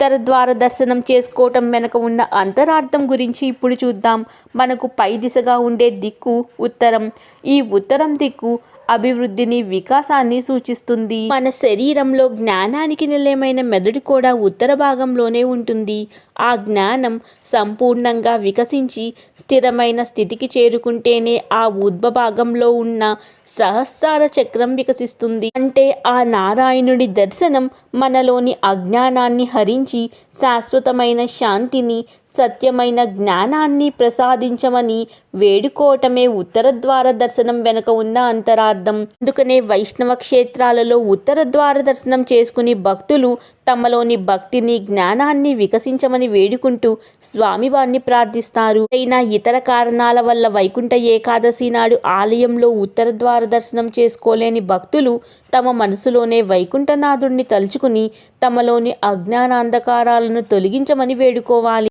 ఉత్తర ద్వార దర్శనం చేసుకోవటం వెనక ఉన్న అంతరార్థం గురించి ఇప్పుడు చూద్దాం. మనకు పై దిశగా ఉండే దిక్కు ఉత్తరం. ఈ ఉత్తరం దిక్కు అభివృద్ధిని, వికాసాన్ని సూచిస్తుంది. మన శరీరంలో జ్ఞానానికి నిలయమైన మెదడు కూడా ఉత్తర భాగంలోనే ఉంటుంది. ఆ జ్ఞానం సంపూర్ణంగా వికసించి స్థిరమైన స్థితికి చేరుకుంటేనే ఆ భాగంలో ఉన్న సహస్రార చక్రం వికసిస్తుంది. అంటే ఆ నారాయణుడి దర్శనం మనలోని అజ్ఞానాన్ని హరించి శాశ్వతమైన శాంతిని, సత్యమైన జ్ఞానాన్ని ప్రసాదించమని వేడుకోవటమే ఉత్తర ద్వార దర్శనం వెనుక ఉన్న అంతరార్థం. అందుకనే వైష్ణవ క్షేత్రాలలో ఉత్తర ద్వార దర్శనం చేసుకుని భక్తులు తమలోని భక్తిని, జ్ఞానాన్ని వికసించమని వేడుకుంటూ స్వామివారిని ప్రార్థిస్తారు. అయినా ఇతర కారణాల వల్ల వైకుంఠ ఏకాదశి నాడు ఆలయంలో ఉత్తర ద్వార దర్శనం చేసుకోలేని భక్తులు తమ మనసులోనే వైకుంఠనాథుడిని తలుచుకుని తమలోని అజ్ఞానాంధకారాలను తొలగించమని వేడుకోవాలి.